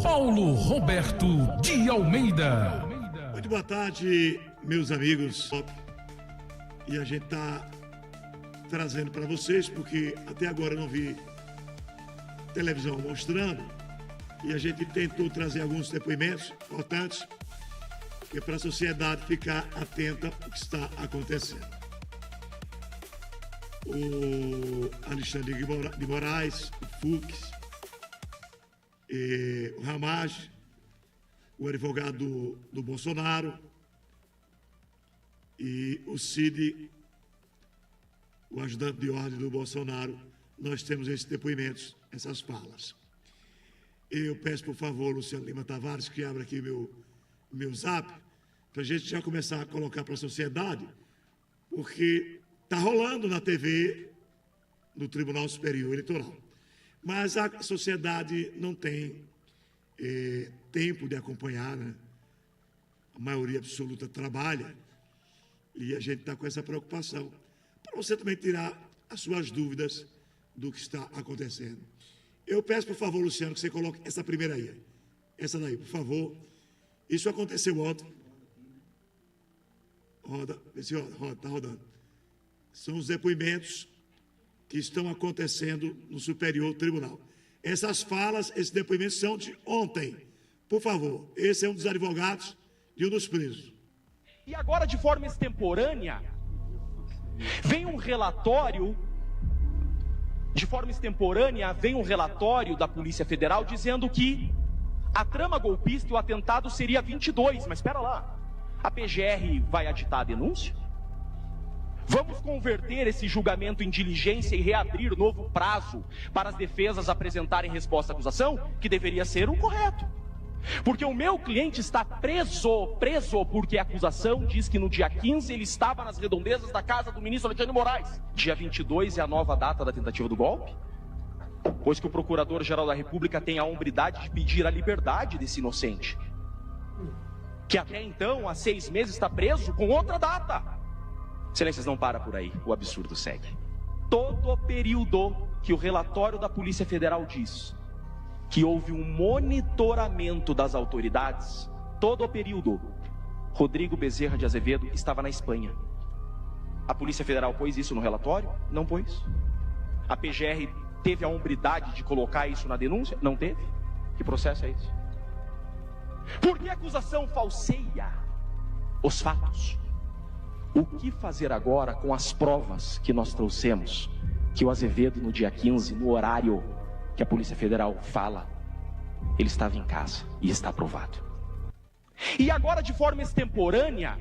Paulo Roberto de Almeida. Muito boa tarde, meus amigos. E a gente está trazendo para vocês, porque até agora eu não vi televisão mostrando, e a gente tentou trazer alguns depoimentos importantes para a sociedade ficar atenta ao que está acontecendo. O Alexandre de Moraes, o Fux, o Ramage, o advogado do Bolsonaro e o Cid, o ajudante de ordem do Bolsonaro. Nós temos esses depoimentos, essas falas. Eu peço, por favor, Luciano Lima Tavares, que abra aqui meu zap, para a gente já começar a colocar para a sociedade, porque está rolando na TV, no Tribunal Superior Eleitoral. Mas a sociedade não tem tempo de acompanhar, né? A maioria absoluta trabalha, e a gente está com essa preocupação, para você também tirar as suas dúvidas do que está acontecendo. Eu peço, por favor, Luciano, que você coloque essa primeira aí. Essa daí, por favor. Isso aconteceu ontem. Roda, vê se roda, está rodando. São os depoimentos que estão acontecendo no Superior Tribunal. Essas falas, esses depoimentos são de ontem. Por favor, esse é um dos advogados de um dos presos. E agora, de forma extemporânea, vem um relatório da Polícia Federal dizendo que a trama golpista e o atentado seria 22. Mas espera lá, a PGR vai aditar a denúncia? Vamos converter esse julgamento em diligência e reabrir novo prazo para as defesas apresentarem resposta à acusação, que deveria ser o correto. Porque o meu cliente está preso porque a acusação diz que no dia 15 ele estava nas redondezas da casa do ministro Alexandre de Moraes. Dia 22 é a nova data da tentativa do golpe? Pois que o Procurador-Geral da República tem a hombridade de pedir a liberdade desse inocente, que até então, há 6 meses, está preso com outra data. Excelências, não para por aí, o absurdo segue. Todo o período que o relatório da Polícia Federal diz que houve um monitoramento das autoridades, todo o período, Rodrigo Bezerra de Azevedo estava na Espanha. A Polícia Federal pôs isso no relatório? Não pôs. A PGR teve a hombridade de colocar isso na denúncia? Não teve. Que processo é esse? Por que a acusação falseia os fatos? O que fazer agora com as provas que nós trouxemos? Que o Azevedo, no dia 15, no horário que a Polícia Federal fala, ele estava em casa e está aprovado. E agora, de forma extemporânea,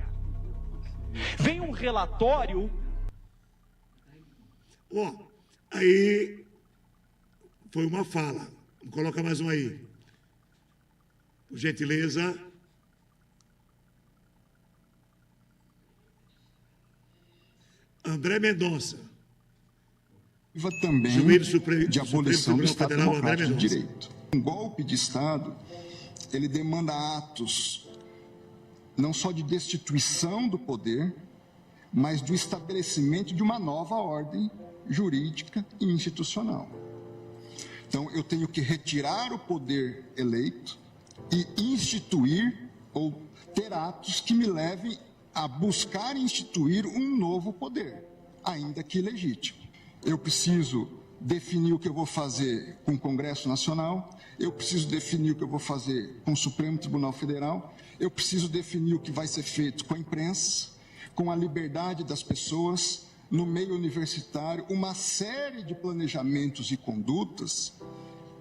vem um relatório... Aí foi uma fala. Vamos colocar mais um aí. Por gentileza. André Mendonça. Também de abolição do Estado Democrático de Direito. Um golpe de Estado, ele demanda atos não só de destituição do poder, mas do estabelecimento de uma nova ordem jurídica e institucional. Então, eu tenho que retirar o poder eleito e instituir ou ter atos que me levem a buscar instituir um novo poder, ainda que ilegítimo. Eu preciso definir o que eu vou fazer com o Congresso Nacional, eu preciso definir o que eu vou fazer com o Supremo Tribunal Federal, eu preciso definir o que vai ser feito com a imprensa, com a liberdade das pessoas, no meio universitário, uma série de planejamentos e condutas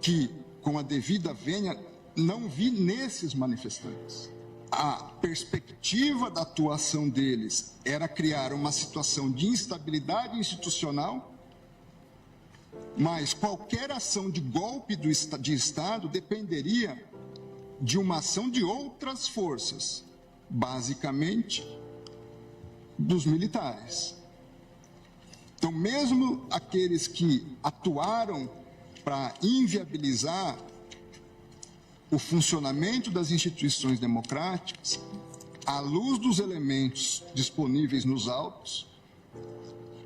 que, com a devida vênia, não vi nesses manifestantes. A perspectiva da atuação deles era criar uma situação de instabilidade institucional, mas qualquer ação de golpe de Estado dependeria de uma ação de outras forças, basicamente dos militares. Então, mesmo aqueles que atuaram para inviabilizar o funcionamento das instituições democráticas, à luz dos elementos disponíveis nos autos,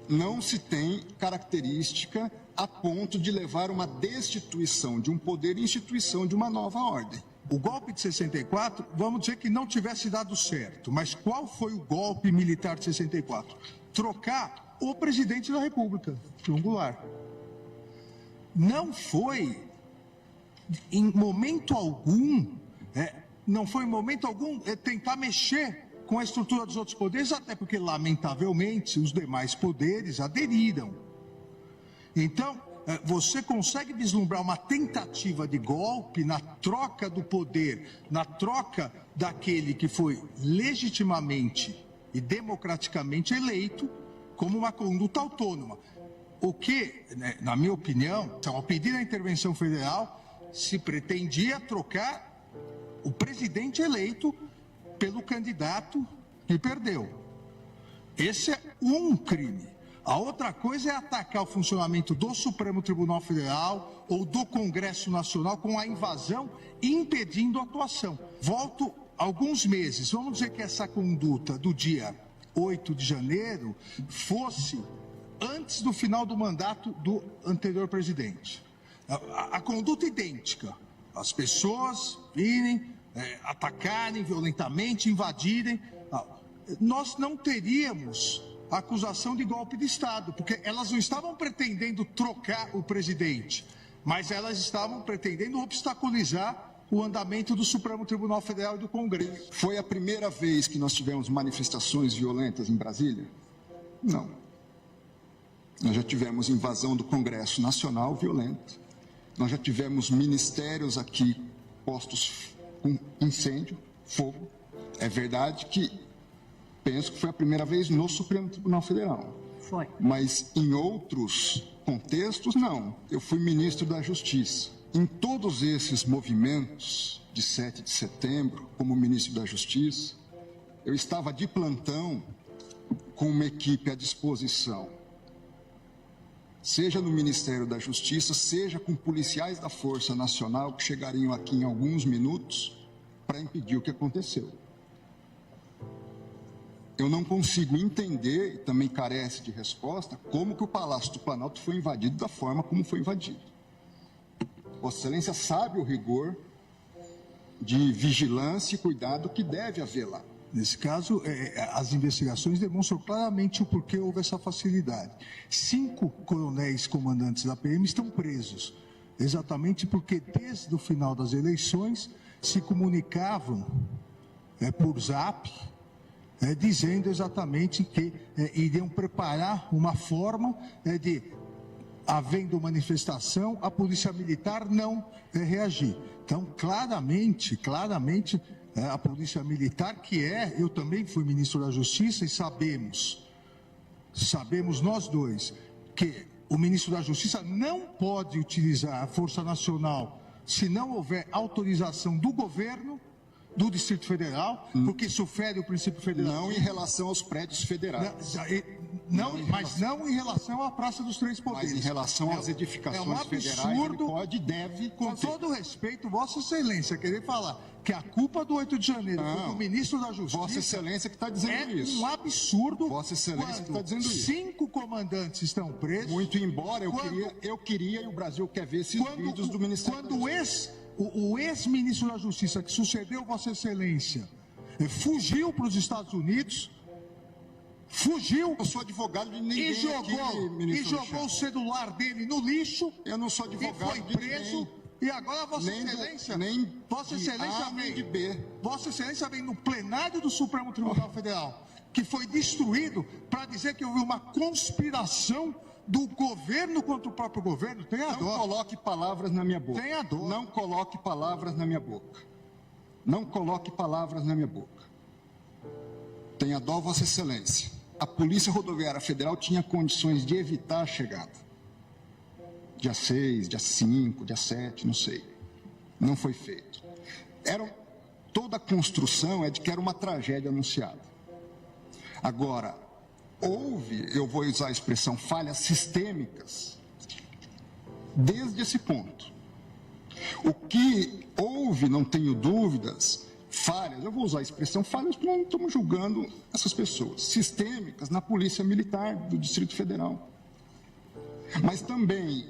não se tem característica a ponto de levar uma destituição de um poder e instituição de uma nova ordem. O golpe de 64, vamos dizer que não tivesse dado certo, mas qual foi o golpe militar de 64? Trocar o presidente da República, João Goulart. Não foi, em momento algum, tentar mexer com a estrutura dos outros poderes, até porque, lamentavelmente, os demais poderes aderiram. Então, você consegue vislumbrar uma tentativa de golpe na troca do poder, na troca daquele que foi legitimamente e democraticamente eleito como uma conduta autônoma. O que, na minha opinião, ao pedir a intervenção federal, se pretendia trocar o presidente eleito pelo candidato que perdeu. Esse é um crime. A outra coisa é atacar o funcionamento do Supremo Tribunal Federal ou do Congresso Nacional com a invasão, impedindo a atuação. Volto alguns meses. Vamos dizer que essa conduta do dia 8 de janeiro fosse antes do final do mandato do anterior presidente. A conduta idêntica. As pessoas virem, atacarem violentamente, invadirem. Nós não teríamos acusação de golpe de Estado, porque elas não estavam pretendendo trocar o presidente, mas elas estavam pretendendo obstaculizar o andamento do Supremo Tribunal Federal e do Congresso. Foi a primeira vez que nós tivemos manifestações violentas em Brasília? Não. Nós já tivemos invasão do Congresso Nacional violenta. Nós já tivemos ministérios aqui postos com incêndio, fogo. É verdade que penso que foi a primeira vez no Supremo Tribunal Federal. Foi. Mas em outros contextos, não. Eu fui ministro da Justiça. Em todos esses movimentos de 7 de setembro, como ministro da Justiça, eu estava de plantão com uma equipe à disposição, seja no Ministério da Justiça, seja com policiais da Força Nacional que chegariam aqui em alguns minutos para impedir o que aconteceu. Eu não consigo entender, e também carece de resposta, como que o Palácio do Planalto foi invadido da forma como foi invadido. Vossa Excelência sabe o rigor de vigilância e cuidado que deve haver lá. Nesse caso, as investigações demonstram claramente o porquê houve essa facilidade. 5 coronéis comandantes da PM estão presos, exatamente porque desde o final das eleições se comunicavam por zap, dizendo exatamente que iriam preparar uma forma de, havendo manifestação, a Polícia Militar não reagir. Então, claramente, a Polícia Militar, eu também fui ministro da Justiça e sabemos nós dois, que o ministro da Justiça não pode utilizar a Força Nacional se não houver autorização do governo, do Distrito Federal, porque isso fere o princípio federal. Não em relação aos prédios federais. Mas não em relação à Praça dos Três Poderes. Mas em relação às edificações federais, ele pode e deve conter. Com todo respeito, Vossa Excelência, querer falar que a culpa do 8 de janeiro foi do ministro da Justiça... Vossa Excelência que está dizendo isso. É um absurdo. Vossa Excelência que está dizendo isso. 5 comandantes estão presos. Muito embora eu queria e o Brasil quer ver esses vídeos do Ministério da Justiça. O ex-ministro da Justiça que sucedeu Vossa Excelência fugiu para os Estados Unidos, Eu sou advogado de ninguém e jogou o celular dele no lixo. Eu não sou advogado e foi preso. Ninguém. E agora Vossa Excelência vem no plenário do Supremo Tribunal Federal, que foi destruído, para dizer que houve uma conspiração do governo contra o próprio governo. Tenha dó. Não coloque palavras na minha boca. Tenha dó. Não coloque palavras na minha boca. Não coloque palavras na minha boca. Tenha dó, Vossa Excelência. A Polícia Rodoviária Federal tinha condições de evitar a chegada. Dia 6, dia 5, dia 7, não sei. Não foi feito. Toda a construção é de que era uma tragédia anunciada. Agora, eu vou usar a expressão, falhas sistêmicas, desde esse ponto. O que houve, não tenho dúvidas, falhas, eu vou usar a expressão falhas porque não estamos julgando essas pessoas, sistêmicas na Polícia Militar do Distrito Federal. Mas também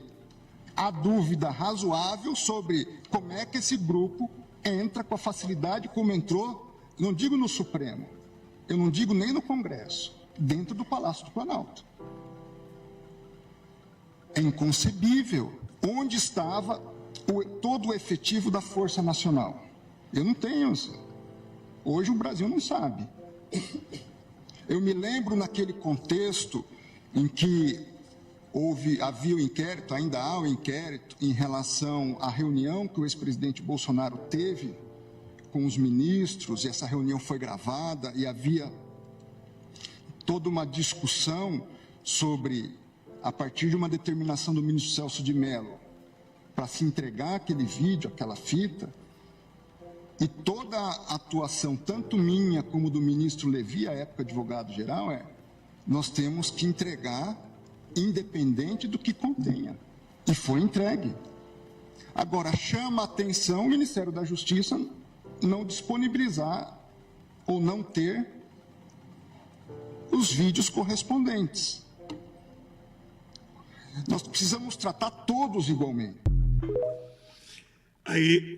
há dúvida razoável sobre como é que esse grupo entra com a facilidade como entrou, não digo no Supremo, eu não digo nem no Congresso, dentro do Palácio do Planalto. É inconcebível onde estava todo o efetivo da Força Nacional. Eu não tenho. Hoje o Brasil não sabe. Eu me lembro naquele contexto em que havia o inquérito, ainda há o inquérito, em relação à reunião que o ex-presidente Bolsonaro teve com os ministros, e essa reunião foi gravada, e havia toda uma discussão sobre, a partir de uma determinação do ministro Celso de Mello, para se entregar aquele vídeo, aquela fita, e toda a atuação, tanto minha como do ministro Levi, à época advogado-geral, nós temos que entregar independente do que contenha. E foi entregue. Agora, chama a atenção o Ministério da Justiça não disponibilizar ou não ter os vídeos correspondentes. Nós precisamos tratar todos igualmente. Aí,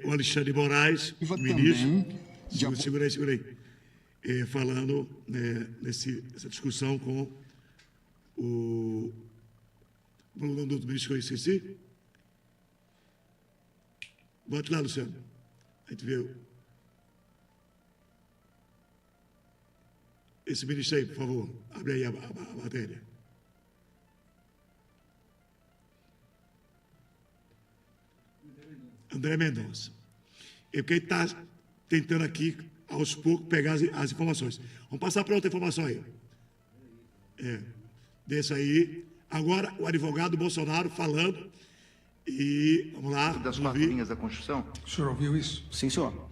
o Alexandre Moraes, ministro, segura aí, falando nessa discussão com o nome do ministro que eu esqueci. Bote lá, Luciano. A gente vê esse ministro aí, por favor. Abre aí a matéria. André Mendonça. É porque ele está tentando aqui, aos poucos, pegar as informações. Vamos passar para outra informação aí. Desse aí. Agora, o advogado Bolsonaro falando. E, vamos lá. Das 4 linhas da Constituição. O senhor ouviu isso? Sim, senhor.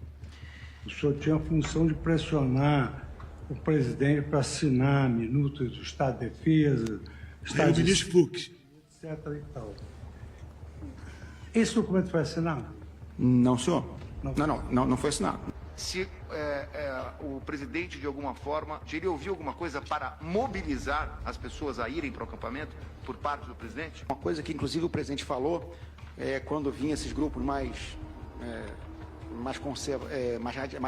O senhor tinha a função de pressionar o presidente para assinar minutos do Estado de Defesa, Estado de ministro Fux, etc. e tal. Esse documento foi assinado? Não, senhor. Não foi assinado. Se o presidente, de alguma forma, ele ouviu alguma coisa para mobilizar as pessoas a irem para o acampamento por parte do presidente? Uma coisa que, inclusive, o presidente falou, quando vinha esses grupos mais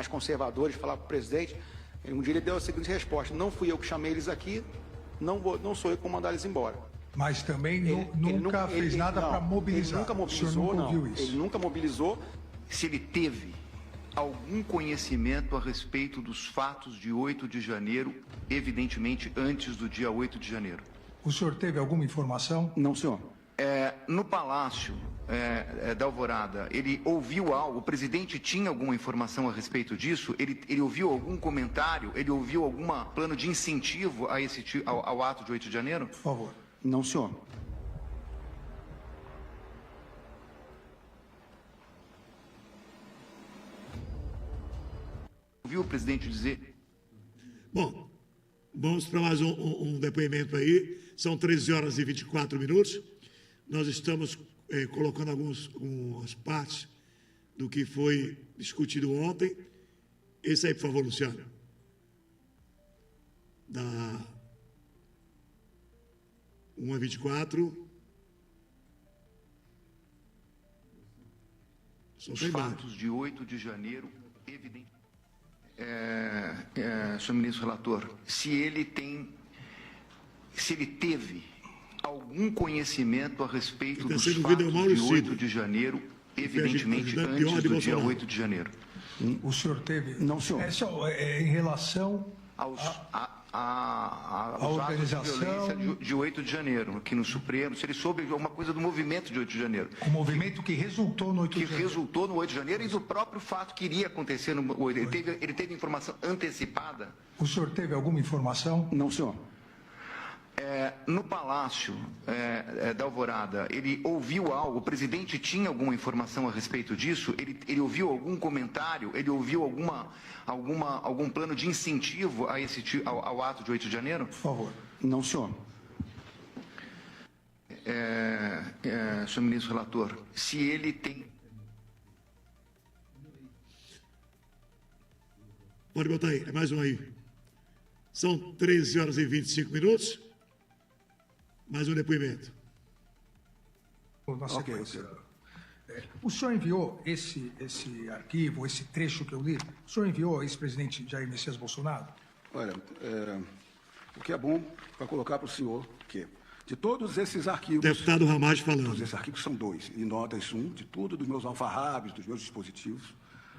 conservadores falar para o presidente, um dia ele deu a seguinte resposta: não fui eu que chamei eles aqui, não sou eu que vou mandar eles embora. Mas também nunca fez nada para mobilizar. Ele nunca mobilizou, o senhor nunca ouviu isso. Ele nunca mobilizou. Se ele teve algum conhecimento a respeito dos fatos de 8 de janeiro, evidentemente antes do dia 8 de janeiro. O senhor teve alguma informação? Não, senhor. No Palácio da Alvorada, ele ouviu algo? O presidente tinha alguma informação a respeito disso? Ele ouviu algum comentário? Ele ouviu algum plano de incentivo ao ato de 8 de janeiro? Por favor. Não, senhor. Ouviu o presidente dizer? Bom, vamos para mais um depoimento aí. São 13 horas e 24 minutos. Nós estamos colocando algumas partes do que foi discutido ontem. Esse aí, por favor, Luciano. Da 1h24. Os fatos de 8 de janeiro, evidente. Senhor ministro relator, se ele teve algum conhecimento a respeito dos fatos de 8 de janeiro, evidentemente antes do dia 8 de janeiro. O senhor teve? Não, senhor. Em relação a organização atos de violência de 8 de janeiro, aqui no Supremo, se ele soube alguma coisa do movimento de 8 de janeiro. O movimento que resultou no 8 de janeiro. Que resultou no 8 de janeiro e do próprio fato que iria acontecer no 8. Ele teve informação antecipada? O senhor teve alguma informação? Não, senhor. No Palácio da Alvorada, ele ouviu algo? O presidente tinha alguma informação a respeito disso? Ele ouviu algum comentário? Ele ouviu algum plano de incentivo ao ato de 8 de janeiro? Por favor. Não, senhor. Senhor ministro relator, se ele tem... Pode botar aí, mais um aí. São 13 horas e 25 minutos. Mais um depoimento. Nossa sequência. O senhor enviou esse arquivo, esse trecho que eu li, o senhor enviou ao ex-presidente Jair Messias Bolsonaro? Olha, o que é bom para colocar para o senhor que de todos esses arquivos... Deputado Ramagem falando. Todos esses arquivos são 2, e notas 1, de tudo, dos meus alfarrábios, dos meus dispositivos.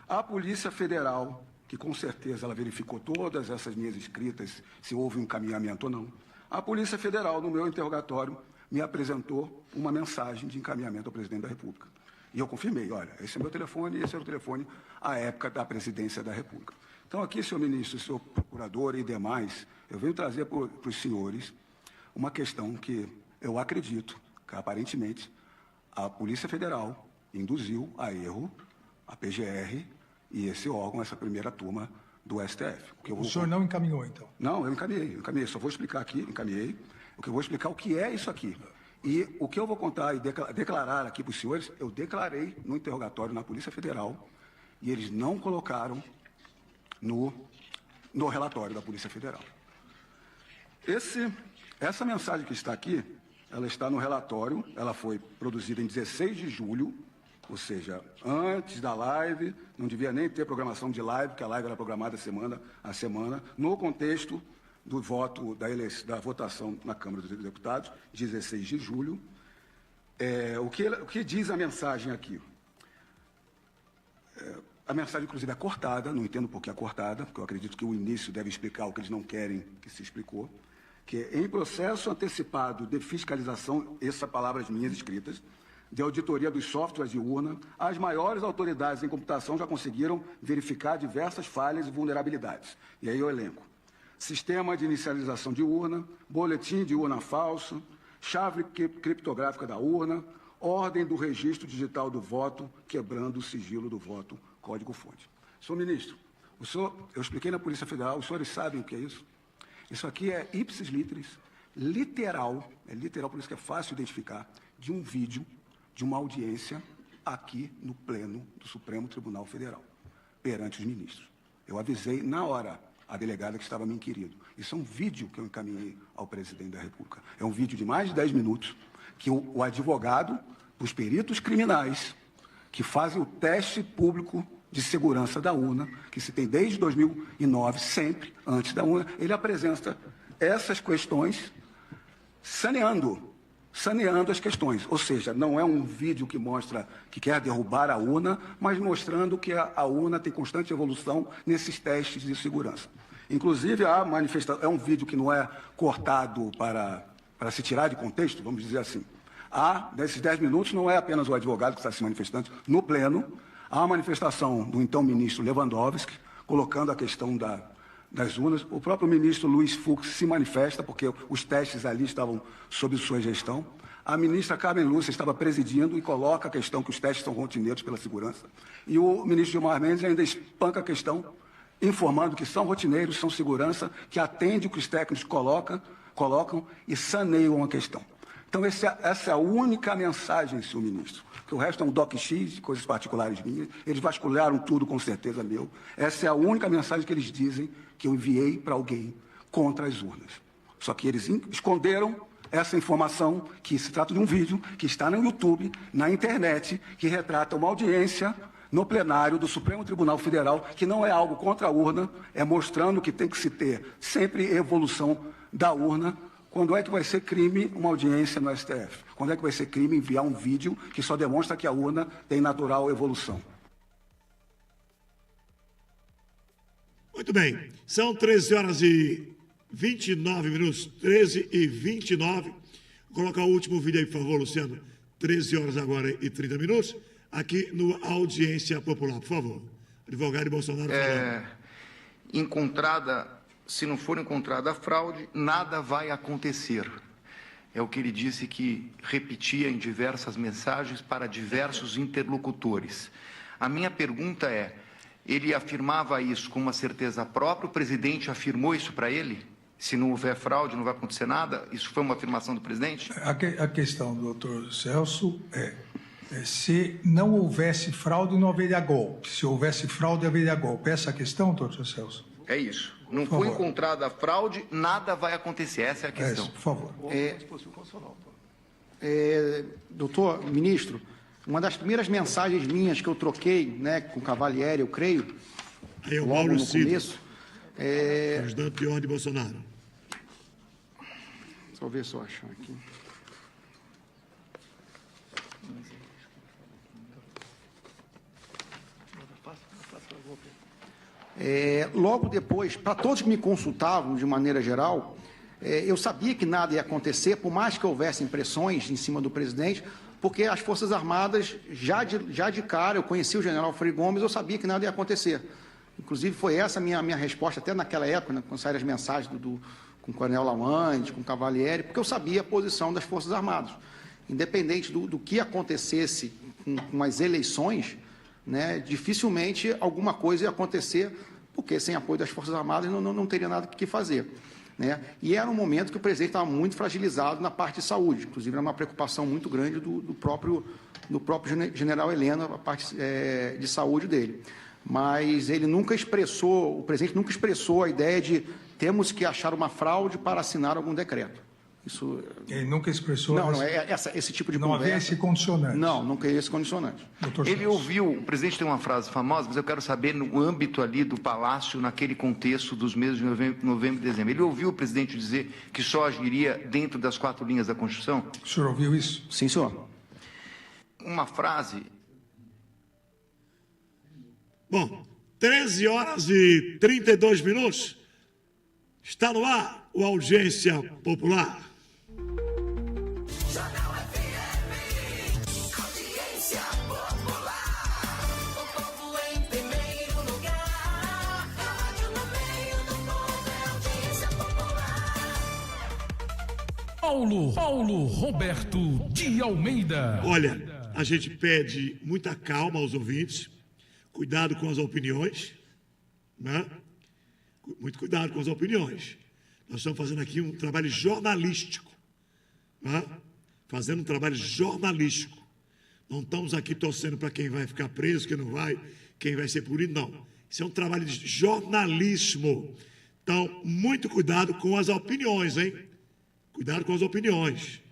A Polícia Federal, que com certeza ela verificou todas essas minhas escritas, se houve um encaminhamento ou não. A Polícia Federal, no meu interrogatório, me apresentou uma mensagem de encaminhamento ao presidente da República. E eu confirmei, olha, esse é meu telefone e esse era o telefone à época da presidência da República. Então, aqui, senhor ministro, senhor procurador e demais, eu venho trazer para os senhores uma questão que eu acredito que, aparentemente, a Polícia Federal induziu a erro a PGR e esse órgão, essa primeira turma do STF. O senhor não encaminhou, então? Não, eu encaminhei. Só vou explicar aqui, encaminhei. O que eu vou explicar o que é isso aqui. E o que eu vou contar e declarar aqui para os senhores, eu declarei no interrogatório na Polícia Federal e eles não colocaram no relatório da Polícia Federal. Essa mensagem que está aqui, ela está no relatório, ela foi produzida em 16 de julho, ou seja, antes da live, não devia nem ter programação de live, porque a live era programada semana a semana, no contexto do voto da votação na Câmara dos Deputados, 16 de julho. O que diz a mensagem aqui? A mensagem, inclusive, é cortada, não entendo por que é cortada, porque eu acredito que o início deve explicar o que eles não querem que se explicou, que em processo antecipado de fiscalização, essas palavras minhas escritas, de auditoria dos softwares de urna, as maiores autoridades em computação já conseguiram verificar diversas falhas e vulnerabilidades. E aí eu elenco. Sistema de inicialização de urna, boletim de urna falso, chave criptográfica da urna, ordem do registro digital do voto, quebrando o sigilo do voto, código-fonte. Senhor ministro, eu expliquei na Polícia Federal, os senhores sabem o que é isso? Isso aqui é ipsis literis, literal, por isso que é fácil identificar, de um vídeo de uma audiência aqui no Pleno do Supremo Tribunal Federal, perante os ministros. Eu avisei na hora a delegada que estava me inquirindo. Isso é um vídeo que eu encaminhei ao presidente da República. É um vídeo de mais de 10 minutos que o advogado, os peritos criminais, que fazem o teste público de segurança da urna, que se tem desde 2009, sempre antes da urna, ele apresenta essas questões saneando as questões. Ou seja, não é um vídeo que mostra que quer derrubar a urna, mas mostrando que a urna tem constante evolução nesses testes de segurança. Inclusive, a manifestação é um vídeo que não é cortado para se tirar de contexto, vamos dizer assim. Nesses 10 minutos, não é apenas o advogado que está se manifestando no Pleno, há a manifestação do então ministro Lewandowski, colocando a questão das urnas. O próprio ministro Luiz Fux se manifesta, porque os testes ali estavam sob sua gestão. A ministra Carmen Lúcia estava presidindo e coloca a questão que os testes são rotineiros pela segurança. E o ministro Gilmar Mendes ainda espanca a questão, informando que são rotineiros, são segurança, que atende o que os técnicos colocam e saneiam a questão. Então, essa é a única mensagem, senhor ministro. Que o resto é um doc-x de coisas particulares minhas. Eles vasculharam tudo, com certeza, meu. Essa é a única mensagem que eles dizem que eu enviei para alguém contra as urnas. Só que eles esconderam essa informação, que se trata de um vídeo que está no YouTube, na internet, que retrata uma audiência no plenário do Supremo Tribunal Federal, que não é algo contra a urna, é mostrando que tem que se ter sempre evolução da urna. Quando é que vai ser crime uma audiência no STF? Quando é que vai ser crime enviar um vídeo que só demonstra que a urna tem natural evolução? Muito bem. São 13 horas e 29 minutos. 13 e 29. Vou colocar o último vídeo aí, por favor, Luciano. 13 horas agora e 30 minutos. Aqui no Audiência Popular, por favor. Advogado Bolsonaro falando. Se não for encontrada a fraude, nada vai acontecer. É o que ele disse, que repetia em diversas mensagens para diversos interlocutores. A minha pergunta é, ele afirmava isso com uma certeza própria? O presidente afirmou isso para ele? Se não houver fraude, não vai acontecer nada? Isso foi uma afirmação do presidente? A questão, doutor Celso, se não houvesse fraude, não haveria golpe. Se houvesse fraude, haveria golpe. Essa é a questão, doutor Celso? É isso. Não foi encontrada a fraude, nada vai acontecer. Essa é a questão. Por favor. Doutor ministro, uma das primeiras mensagens minhas que eu troquei, né, com o Cavalieri, eu creio, Aí é o logo Mauro no Cid, começo... ajudante de ordem Bolsonaro. Deixa eu ver se eu achar aqui. Logo depois, para todos que me consultavam de maneira geral, eu sabia que nada ia acontecer, por mais que houvesse pressões em cima do presidente, porque as Forças Armadas, já de cara, eu conheci o general Frei Gomes, eu sabia que nada ia acontecer. Inclusive, foi essa a minha resposta, até naquela época, né, quando saíram as mensagens com o coronel Lawande, com o Cavalieri, porque eu sabia a posição das Forças Armadas. Independente do que acontecesse com as eleições, né, dificilmente alguma coisa ia acontecer, porque sem apoio das Forças Armadas não teria nada que fazer. Né? E era um momento que o presidente estava muito fragilizado na parte de saúde, inclusive era uma preocupação muito grande do próprio general Heleno, a parte de saúde dele. Mas ele nunca expressou, o presidente nunca expressou a ideia de temos que achar uma fraude para assinar algum decreto. Isso... Ele nunca expressou... esse tipo de não conversa... havia esse condicionante. Não, nunca havia esse condicionante. Ele ouviu, o presidente tem uma frase famosa, mas eu quero saber no âmbito ali do Palácio, naquele contexto dos meses de novembro e dezembro. Ele ouviu o presidente dizer que só agiria dentro das 4 linhas da Constituição? O senhor ouviu isso? Sim, senhor. Uma frase... Bom, 13 horas e 32 minutos. Está no ar o Audiência Popular. Jornal FM, Audiência Popular. O povo em primeiro lugar. A rádio no meio do povo é Audiência Popular. Paulo Roberto de Almeida. Olha, a gente pede muita calma aos ouvintes, cuidado com as opiniões, né? Muito cuidado com as opiniões. Nós estamos fazendo aqui um trabalho jornalístico, né? Fazendo um trabalho jornalístico. Não estamos aqui torcendo para quem vai ficar preso, quem não vai, quem vai ser punido, não. Isso é um trabalho de jornalismo. Então, muito cuidado com as opiniões, hein? Cuidado com as opiniões,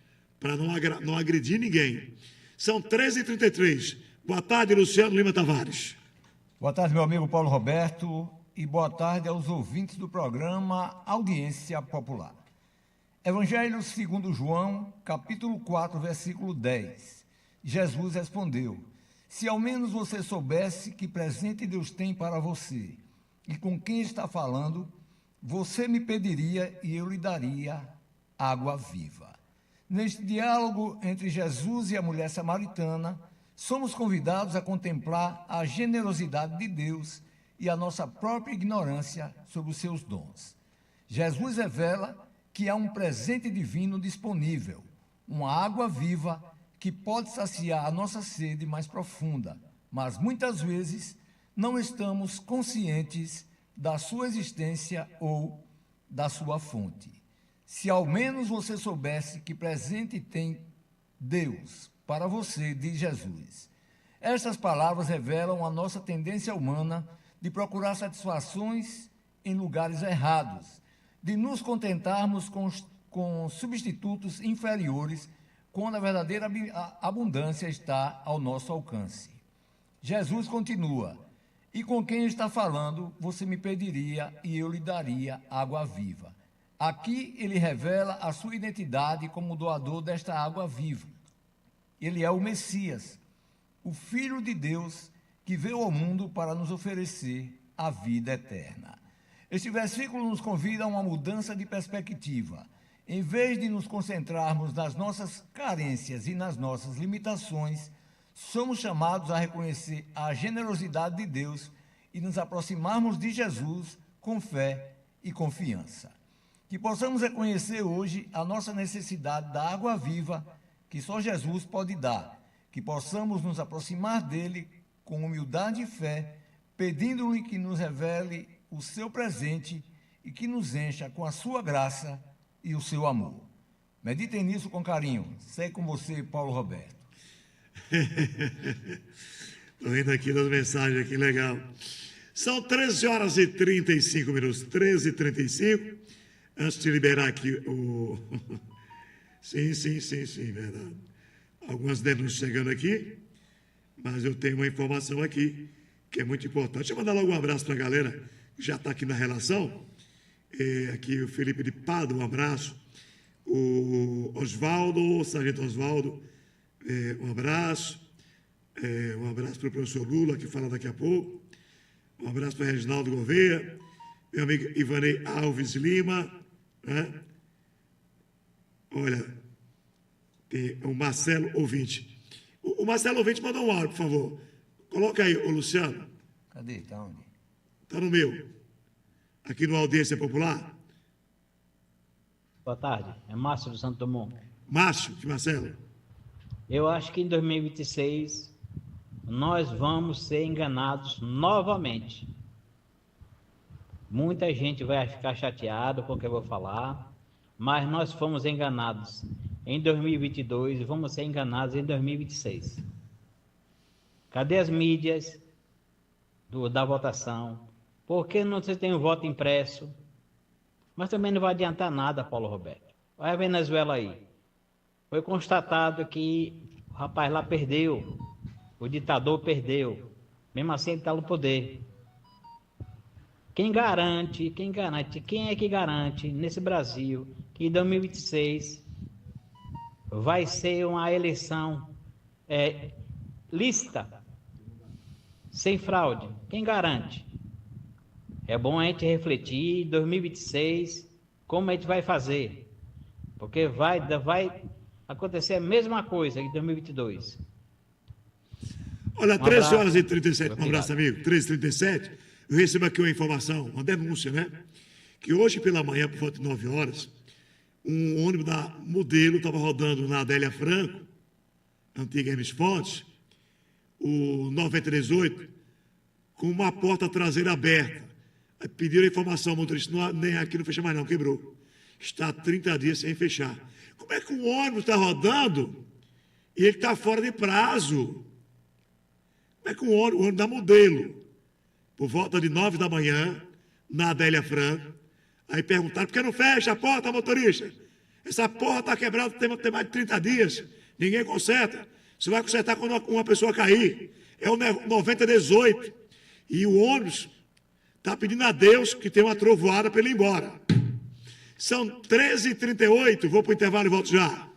para não agredir ninguém. São 13h33. Boa tarde, Luciano Lima Tavares. Boa tarde, meu amigo Paulo Roberto, e boa tarde aos ouvintes do programa Audiência Popular. Evangelho segundo João, capítulo 4, versículo 10. Jesus respondeu: se ao menos você soubesse que presente Deus tem para você e com quem está falando, você me pediria e eu lhe daria água viva. Neste diálogo entre Jesus e a mulher samaritana, somos convidados a contemplar a generosidade de Deus e a nossa própria ignorância sobre os seus dons. Jesus revela que há um presente divino disponível, uma água viva que pode saciar a nossa sede mais profunda, mas muitas vezes não estamos conscientes da sua existência ou da sua fonte. Se ao menos você soubesse que presente tem Deus para você, diz Jesus. Estas palavras revelam a nossa tendência humana de procurar satisfações em lugares errados, de nos contentarmos com substitutos inferiores, quando a verdadeira abundância está ao nosso alcance. Jesus continua: e com quem está falando, você me pediria e eu lhe daria água viva. Aqui ele revela a sua identidade como doador desta água viva. Ele é o Messias, o Filho de Deus que veio ao mundo para nos oferecer a vida eterna. Este versículo nos convida a uma mudança de perspectiva. Em vez de nos concentrarmos nas nossas carências e nas nossas limitações, somos chamados a reconhecer a generosidade de Deus e nos aproximarmos de Jesus com fé e confiança. Que possamos reconhecer hoje a nossa necessidade da água viva que só Jesus pode dar, que possamos nos aproximar dele com humildade e fé, pedindo-lhe que nos revele o seu presente e que nos encha com a sua graça e o seu amor. Meditem nisso com carinho. Sei com você, Paulo Roberto. Estou vendo aqui nas mensagens, que legal. São 13 horas e 35 minutos, 13h35. Antes de liberar aqui o... Sim, verdade. Algumas denúncias chegando aqui, mas eu tenho uma informação aqui que é muito importante. Deixa eu mandar logo um abraço para a galera que já está aqui na relação. Aqui o Felipe de Pado, um abraço. O Osvaldo, o Sargento Osvaldo, um abraço. Um abraço para o professor Lula, que fala daqui a pouco. Um abraço para o Reginaldo Gouveia, meu amigo Ivanei Alves Lima, né? Olha, tem o Marcelo Ouvinte. O Marcelo Ouvinte mandou um áudio, por favor. Coloca aí, ô Luciano. Cadê? Está onde? Está no meu. Aqui no Audiência Popular. Boa tarde, é Márcio do Santo Dumont. Márcio, que Marcelo? Eu acho que em 2026 nós vamos ser enganados novamente. Muita gente vai ficar chateada com o que eu vou falar, mas nós fomos enganados em 2022 e vamos ser enganados em 2026. Cadê as mídias da votação? Por que não se tem um voto impresso? Mas também não vai adiantar nada, Paulo Roberto. Olha a Venezuela aí. Foi constatado que o rapaz lá perdeu, o ditador perdeu. Mesmo assim ele está no poder. Quem é que garante nesse Brasil que em 2026 vai ser uma eleição lícita, sem fraude? Quem garante? É bom a gente refletir em 2026 como a gente vai fazer, porque vai acontecer a mesma coisa em 2022. Olha, 13 horas e 37, um abraço, amigo, 13h37, eu recebo aqui uma informação, uma denúncia, né? Que hoje pela manhã, por volta de 9 horas, um ônibus da Modelo estava rodando na Adélia Franco, antiga Hermes Fontes, o 938, com uma porta traseira aberta. Aí pediram a informação, o motorista, nem aqui não fecha mais não, quebrou. Está há 30 dias sem fechar. Como é que um ônibus está rodando e ele está fora de prazo? Como é que o ônibus da Modelo, por volta de 9 da manhã, na Adélia Franco, aí perguntaram, por que não fecha a porta, motorista? Essa porra está quebrada, tem mais de 30 dias, ninguém conserta. Você vai consertar quando uma pessoa cair. É o 9018. E o ônibus está pedindo a Deus que tenha uma trovoada para ele ir embora. São 13h38, vou para o intervalo e volto já.